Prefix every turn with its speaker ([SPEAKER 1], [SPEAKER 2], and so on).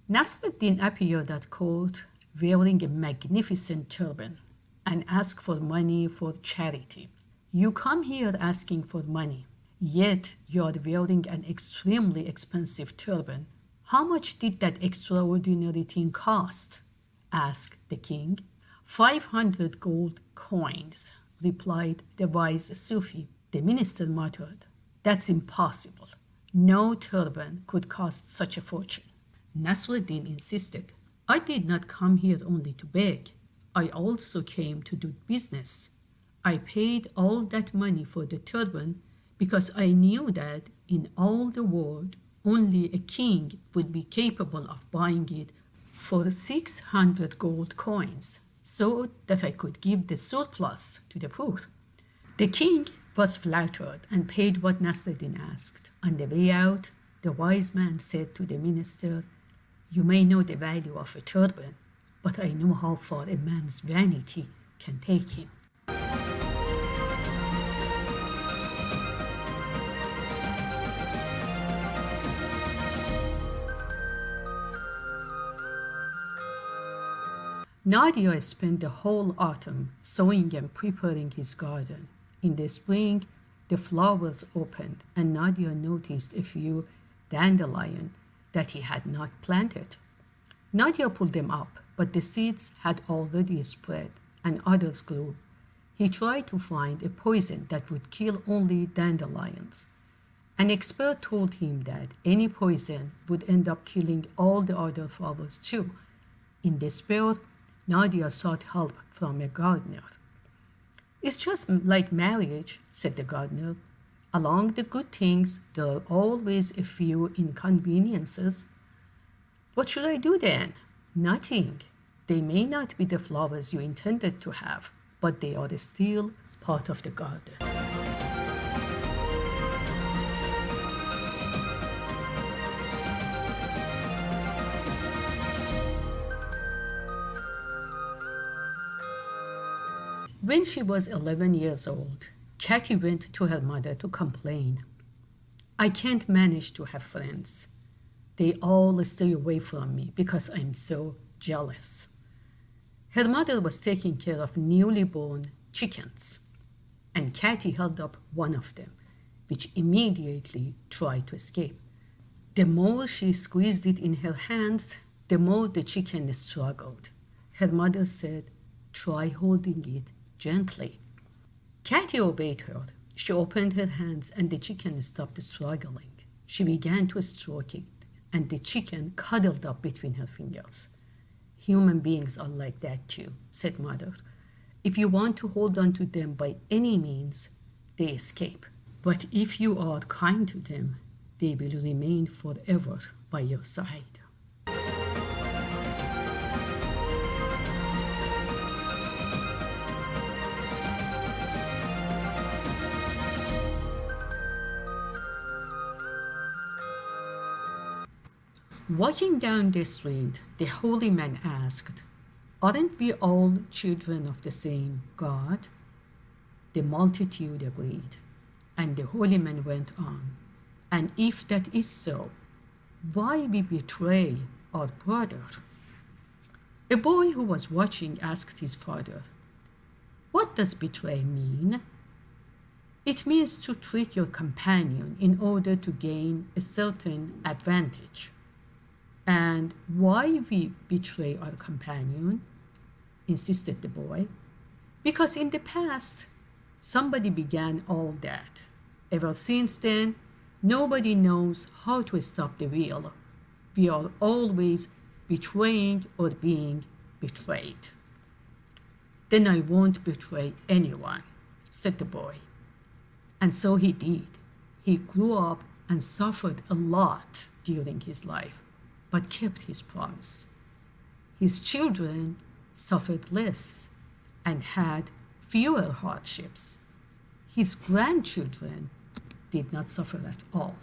[SPEAKER 1] Nasruddin appeared at court wearing a magnificent turban and asked for money for charity. You come here asking for money, yet you are wearing an extremely expensive turban. How much did that extraordinary thing cost? Asked the king. 500 gold coins, replied the wise Sufi. The minister muttered, That's impossible. No turban could cost such a fortune. Nasruddin insisted, I did not come here only to beg. I also came to do business. I paid all that money for the turban because I knew that in all the world only a king would be capable of buying it for 600 gold coins, so that I could give the surplus to the poor. The king was flattered and paid what Nasruddin asked. On the way out, the wise man said to the minister, You may know the value of a turban, but I know how far a man's vanity can take him. Nadia spent the whole autumn sowing and preparing his garden. In the spring, the flowers opened, and Nadia noticed a few dandelions that he had not planted. Nadia pulled them up, but the seeds had already spread, and others grew. He tried to find a poison that would kill only dandelions. An expert told him that any poison would end up killing all the other flowers too. In despair, Nadia sought help from a gardener. It's just like marriage, said the gardener. Along the good things, there are always a few inconveniences. What should I do then? Nothing. They may not be the flowers you intended to have, but they are still part of the garden. When she was 11 years old, Katy went to her mother to complain. I can't manage to have friends. They all stay away from me because I'm so jealous. Her mother was taking care of newly born chickens, and Katy held up one of them, which immediately tried to escape. The more she squeezed it in her hands, the more the chicken struggled. Her mother said, Try holding it gently. Katy obeyed her. She opened her hands and the chicken stopped struggling. She began to stroke it, and the chicken cuddled up between her fingers. Human beings are like that too, said Mother. If you want to hold on to them by any means, they escape. But if you are kind to them, they will remain forever by your side. Walking down the street, the holy man asked, Aren't we all children of the same God? The multitude agreed, and the holy man went on, And if that is so, why we betray our brother? A boy who was watching asked his father, What does betray mean? It means to trick your companion in order to gain a certain advantage. And why we betray our companion? Insisted the boy. Because in the past, somebody began all that. Ever since then, nobody knows how to stop the wheel. We are always betraying or being betrayed. Then I won't betray anyone, said the boy. And so he did. He grew up and suffered a lot during his life, but kept his promise. His children suffered less and had fewer hardships. His grandchildren did not suffer at all.